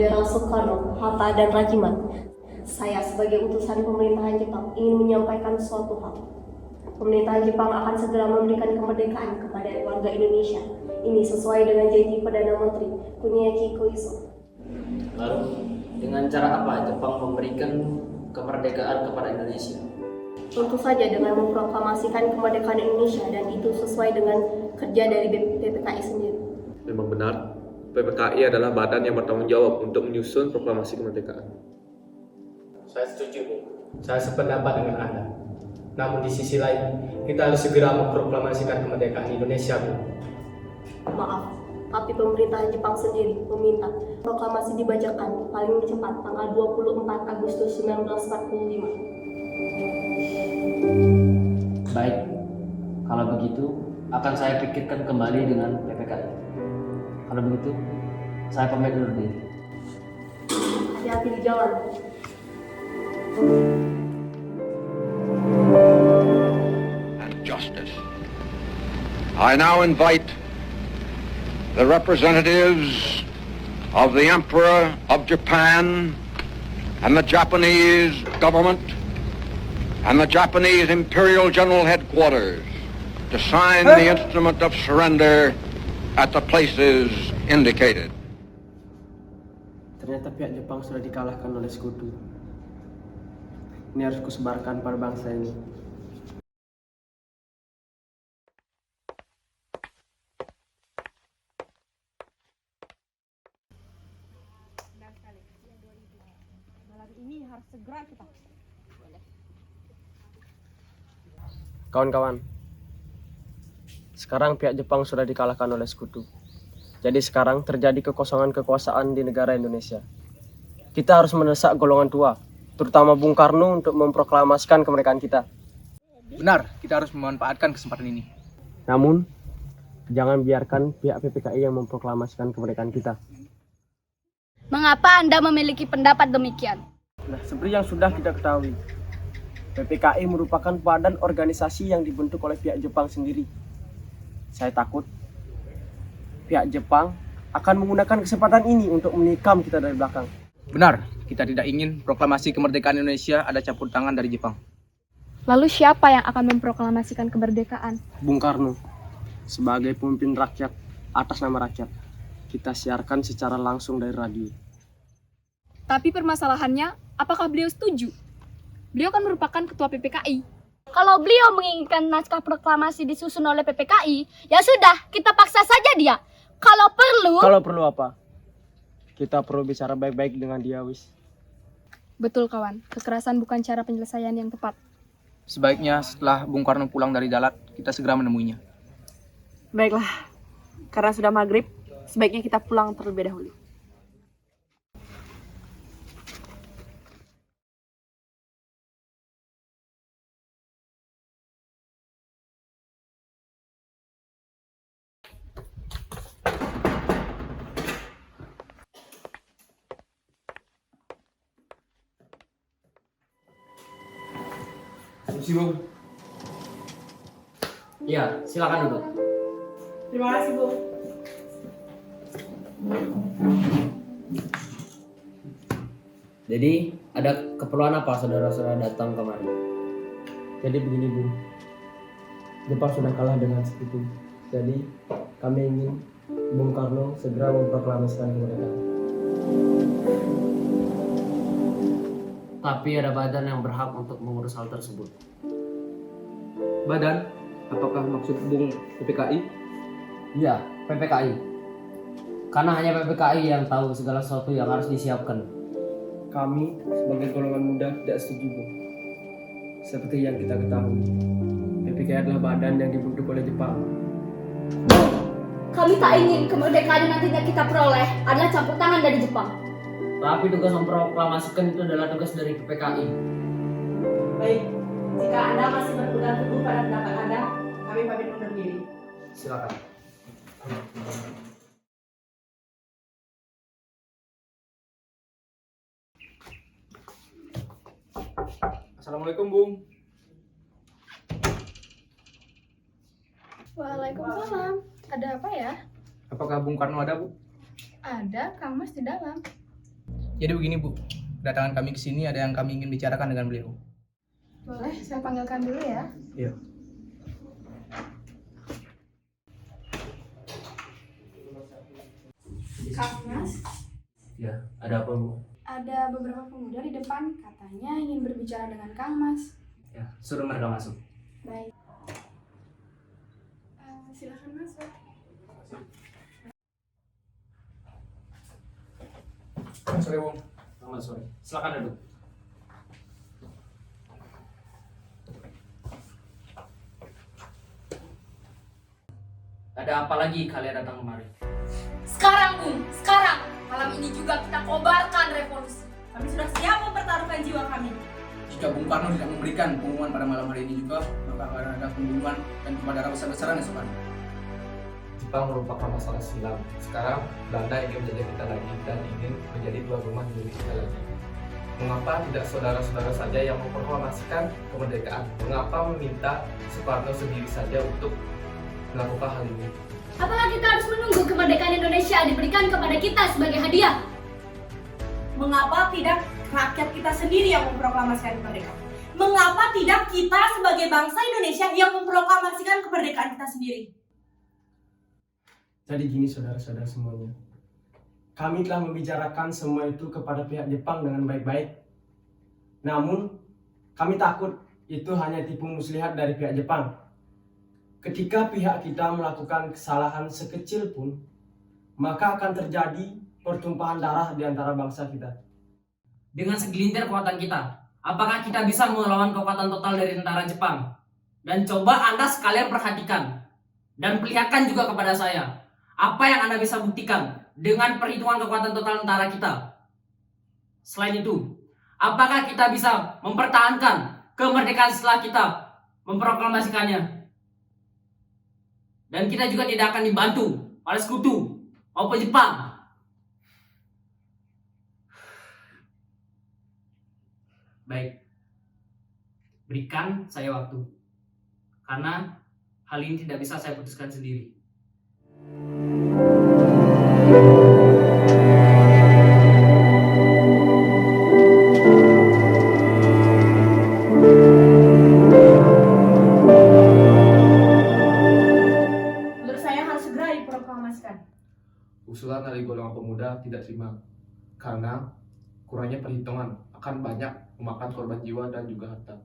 Jenderal Soekarno, Hatta, dan Rajiman, saya sebagai utusan pemerintahan Jepang ingin menyampaikan suatu hal. Pemerintahan Jepang akan segera memberikan kemerdekaan kepada warga Indonesia. Ini sesuai dengan janji Perdana Menteri Kunichi Koiso. Lalu, dengan cara apa Jepang memberikan kemerdekaan kepada Indonesia? Tentu saja dengan memproklamasikan kemerdekaan Indonesia, dan itu sesuai dengan kerja dari PPKI sendiri. Memang benar, PPKI adalah badan yang bertanggung jawab untuk menyusun proklamasi kemerdekaan. Saya setuju, Bu. Saya sependapat dengan Anda. Namun di sisi lain, kita harus segera memproklamasikan kemerdekaan Indonesia, Bu. Maaf, tapi pemerintahan Jepang sendiri meminta proklamasi dibacakan paling cepat tanggal 24 Agustus 1945. Baik, kalau begitu akan saya pikirkan kembali dengan PPKI. Kalau begitu, saya pamit dulu deh. Hati-hati di jalan. And justice. I now invite the representatives of the Emperor of Japan and the Japanese government and the Japanese Imperial General Headquarters to sign the instrument of surrender at the places indicated. Ternyata pihak Jepang sudah dikalahkan oleh sekutu. Ini harus kusebarkan pada bangsa ini. Malam ini harus segera kita. Kawan-kawan, sekarang pihak Jepang sudah dikalahkan oleh sekutu. Jadi sekarang terjadi kekosongan kekuasaan di negara Indonesia. Kita harus mendesak golongan tua, terutama Bung Karno, untuk memproklamasikan kemerdekaan kita. Benar, kita harus memanfaatkan kesempatan ini. Namun, jangan biarkan pihak PPKI yang memproklamasikan kemerdekaan kita. Mengapa Anda memiliki pendapat demikian? Nah, seperti yang sudah kita ketahui, PPKI merupakan badan organisasi yang dibentuk oleh pihak Jepang sendiri. Saya takut pihak Jepang akan menggunakan kesempatan ini untuk menikam kita dari belakang. Benar, kita tidak ingin proklamasi kemerdekaan Indonesia ada campur tangan dari Jepang. Lalu siapa yang akan memproklamasikan kemerdekaan? Bung Karno, sebagai pemimpin rakyat atas nama rakyat, kita siarkan secara langsung dari radio. Tapi permasalahannya, apakah beliau setuju? Beliau kan merupakan ketua PPKI. Kalau beliau menginginkan naskah proklamasi disusun oleh PPKI, ya sudah, kita paksa saja dia. Kalau perlu apa? Kita perlu bicara baik-baik dengan dia, wis. Betul kawan, kekerasan bukan cara penyelesaian yang tepat. Sebaiknya setelah Bung Karno pulang dari Dalat, kita segera menemuinya. Baiklah, karena sudah maghrib, sebaiknya kita pulang terlebih dahulu. Permisi, Bung. Iya, silakan duduk. Terima kasih, Bu. Jadi, ada keperluan apa saudara-saudara datang kemari? Jadi begini, Bung. Jepang sudah kalah dengan sekutu. Jadi, kami ingin Bung Karno segera memproklamasikan kemerdekaan. Tapi ada badan yang berhak untuk mengurus hal tersebut. Badan? Apakah maksud Bung PPKI? Iya, PPKI. Karena hanya PPKI yang tahu segala sesuatu yang harus disiapkan. Kami sebagai golongan muda tidak setuju, Bung. Seperti yang kita ketahui, PPKI adalah badan yang dibentuk oleh Jepang. Kami tak ingin kemerdekaan yang nantinya kita peroleh adalah campur tangan dari Jepang. Tapi tugas memproklamasikan itu adalah tugas dari PPKI. Baik, jika Anda masih berpegang teguh pada pendapat Anda, kami pamit undur diri. Silakan. Assalamualaikum, Bung. Waalaikumsalam. Ada apa ya? Apakah Bung Karno ada, Bu? Ada Kang Mas di dalam. Jadi begini Bu, kedatangan kami ke sini ada yang kami ingin bicarakan dengan beliau. Boleh, saya panggilkan dulu ya. Iya. Kak Mas, Ya, ada apa Bu? ada beberapa pemuda di depan katanya ingin berbicara dengan Kang Mas. Ya, suruh mereka masuk. Baik. Silakan masuk. Sore Bung. Selamat sore. Silakan duduk. Ada apa lagi kalian datang kemari? Sekarang Bung, sekarang. Malam ini juga kita kobarkan revolusi. Kami sudah siap mempertaruhkan jiwa kami. Jika Bung Karno tidak memberikan pengumuman pada malam hari ini juga, maka akan ada pembunuhan dan kebakaran besar-besaran esok hari. Jepang merupakan masalah silam. Sekarang Belanda ingin menjajah kita lagi dan ingin menjadi tuan rumah Indonesia lagi. Mengapa tidak saudara-saudara saja yang memproklamasikan kemerdekaan? Mengapa meminta Soekarno sendiri saja untuk melakukan hal ini? Apakah kita harus menunggu kemerdekaan Indonesia diberikan kepada kita sebagai hadiah? Mengapa tidak rakyat kita sendiri yang memproklamasikan kemerdekaan? Mengapa tidak kita sebagai bangsa Indonesia yang memproklamasikan kemerdekaan kita sendiri? Jadi gini saudara-saudara semuanya. Kami telah membicarakan semua itu kepada pihak Jepang dengan baik-baik. Namun, kami takut itu hanya tipu muslihat dari pihak Jepang. Ketika pihak kita melakukan kesalahan sekecil pun, maka akan terjadi pertumpahan darah di antara bangsa kita. Dengan segelintir kekuatan kita, apakah kita bisa melawan kekuatan total dari tentara Jepang? Dan coba Anda sekalian perhatikan dan perlihatkan juga kepada saya apa yang Anda bisa buktikan dengan perhitungan kekuatan total tentara kita. Selain itu, apakah kita bisa mempertahankan kemerdekaan setelah kita memproklamasikannya? Dan kita juga tidak akan dibantu oleh sekutu maupun Jepang. Baik, berikan saya waktu, karena hal ini tidak bisa saya putuskan sendiri. Menurut saya harus segera diproklamasikan. Usulan dari golongan pemuda tidak terima karena kurangnya perhitungan akan banyak memakan korban jiwa dan juga harta.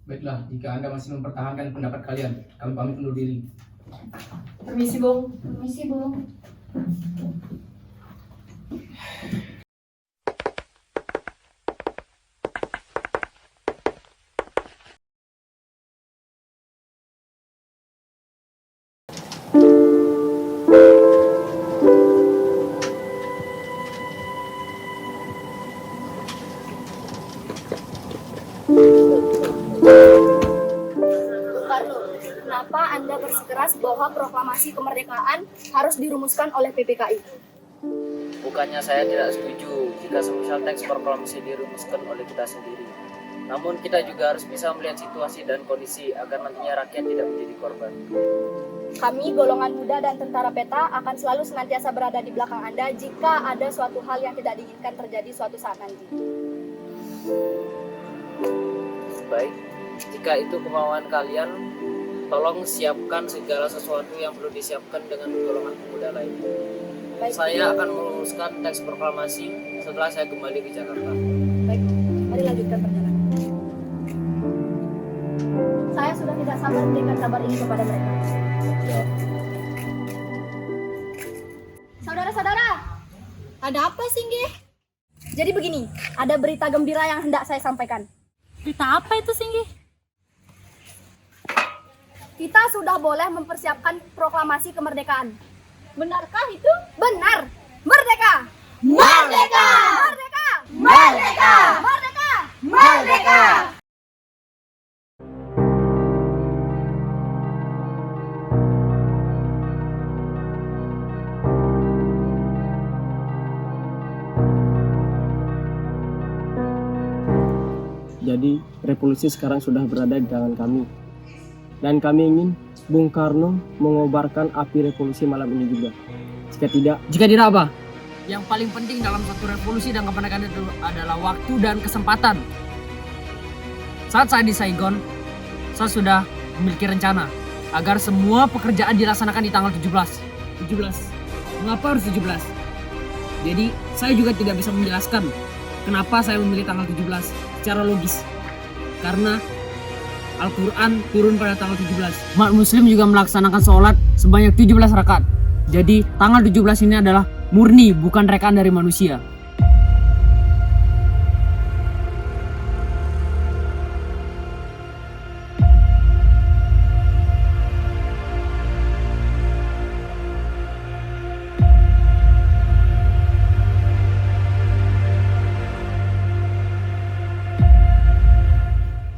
Baiklah, jika Anda masih mempertahankan pendapat kalian, kami pamit undur diri. Permisi, Bung. Permisi, Bung. Karno, kenapa Anda bersikeras bahwa proklamasi kemerdekaan harus dirumuskan oleh PPKI? Bukannya saya tidak setuju jika semisal teks proklamasi dirumuskan oleh kita sendiri. Namun kita juga harus bisa melihat situasi dan kondisi agar nantinya rakyat tidak menjadi korban. Kami, golongan muda dan tentara peta, akan selalu senantiasa berada di belakang Anda jika ada suatu hal yang tidak diinginkan terjadi suatu saat nanti. Baik, jika itu kemauan kalian, tolong siapkan segala sesuatu yang perlu disiapkan dengan golongan pemuda lain. Baik, Saya akan merumuskan teks proklamasi setelah saya kembali ke Jakarta. baik. Mari lanjutkan perjalanan. Saya sudah tidak sabar memberikan kabar ini kepada mereka. Saudara-saudara, ada apa sih, Nggih? Jadi begini, ada berita gembira yang hendak saya sampaikan. Berita apa itu, Singgi? Kita sudah boleh mempersiapkan proklamasi kemerdekaan. Benarkah itu? Benar. Merdeka! Merdeka! Merdeka! Merdeka! Merdeka! Merdeka! Jadi, revolusi sekarang sudah berada di tangan kami. Dan kami ingin Bung Karno mengobarkan api revolusi malam ini juga. Jika tidak Jika tidak apa? Yang paling penting dalam suatu revolusi dan kemerdekaan itu adalah waktu dan kesempatan. Saat saya di Saigon, saya sudah memiliki rencana agar semua pekerjaan dilaksanakan di tanggal 17. 17. Mengapa harus 17? Jadi, saya juga tidak bisa menjelaskan kenapa saya memilih tanggal 17 secara logis. Karena Al-Quran turun pada tanggal 17. Umat muslim juga melaksanakan sholat sebanyak 17 rakaat. Jadi, tanggal 17 ini adalah murni, bukan rekaan dari manusia.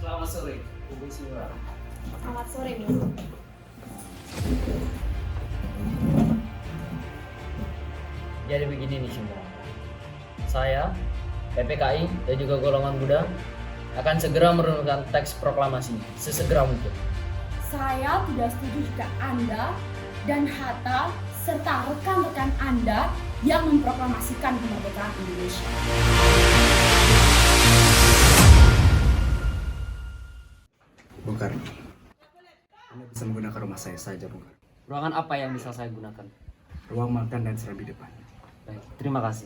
Selamat sore, Ibu Siwa. Selamat sore, Min. Jadi begini nih semua. Saya, PPKI dan juga golongan Buddha akan segera menurunkan teks proklamasi sesegera mungkin. Saya tidak setuju jika Anda dan Hatta serta rekan-rekan Anda yang memproklamasikan kemerdekaan Indonesia. Bung Karno, Anda bisa menggunakan rumah saya saja, Bung Karno. Ruangan apa yang bisa saya gunakan? Ruang makan dan serambi depan. Baik, terima kasih.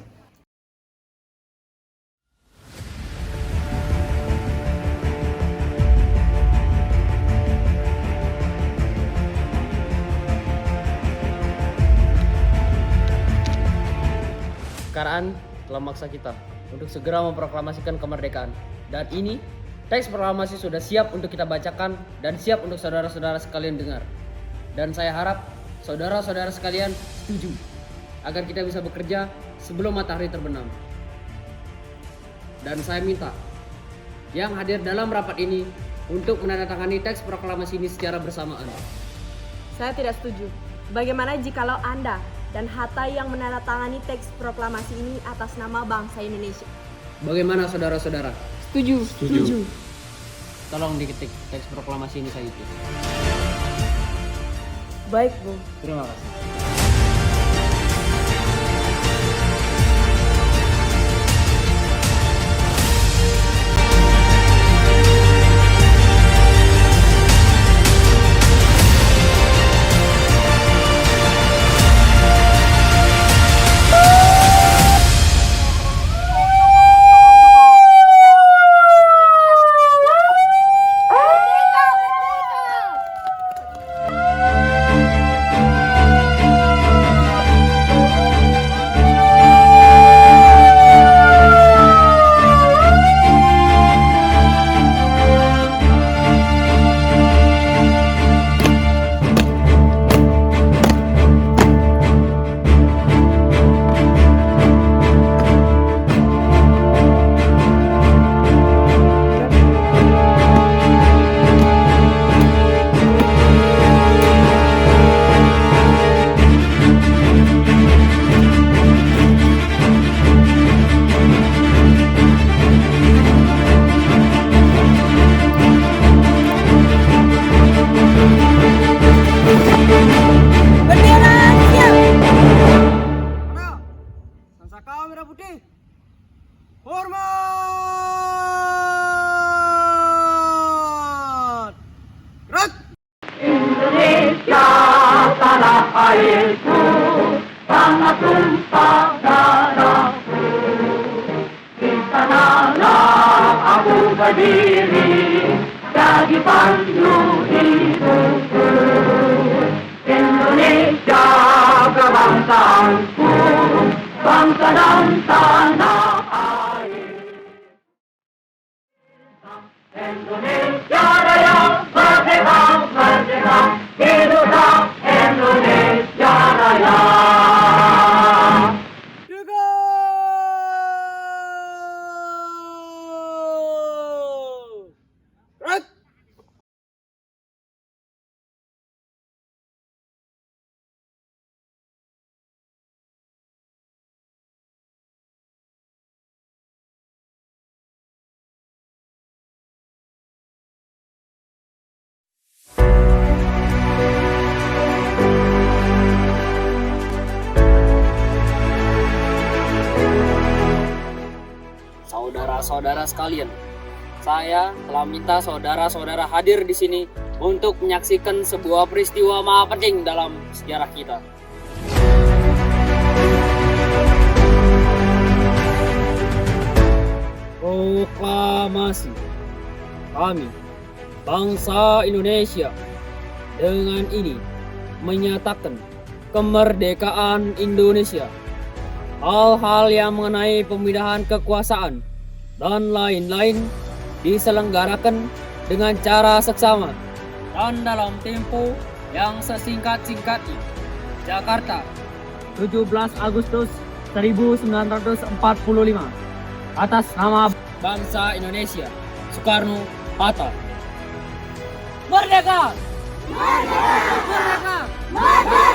Keadaan telah memaksa kita untuk segera memproklamasikan kemerdekaan. Dan ini, teks proklamasi sudah siap untuk kita bacakan dan siap untuk saudara-saudara sekalian dengar. Dan saya harap saudara-saudara sekalian setuju agar kita bisa bekerja sebelum matahari terbenam. Dan saya minta yang hadir dalam rapat ini untuk menandatangani teks proklamasi ini secara bersamaan. Saya tidak setuju. Bagaimana jikalau Anda dan Hatta yang menandatangani teks proklamasi ini atas nama bangsa Indonesia? Bagaimana saudara-saudara? Setuju. Tolong diketik teks proklamasi ini saya itu. Baik, Bung. Terima kasih. Indonesia kebangsaanku, bangsa dan tanah air. Indonesia Raya merdeka, merdeka, hiduplah Indonesia Raya. saudara sekalian, saya telah minta saudara-saudara hadir di sini untuk menyaksikan sebuah peristiwa maha penting dalam sejarah kita. Proklamasi kami, bangsa Indonesia, dengan ini menyatakan kemerdekaan Indonesia. Hal-hal yang mengenai pemindahan kekuasaan dan lain-lain diselenggarakan dengan cara seksama dan dalam tempo yang sesingkat-singkatnya. Jakarta, 17 Agustus 1945. Atas nama bangsa Indonesia, Soekarno-Hatta. Merdeka! Merdeka! Merdeka! Merdeka!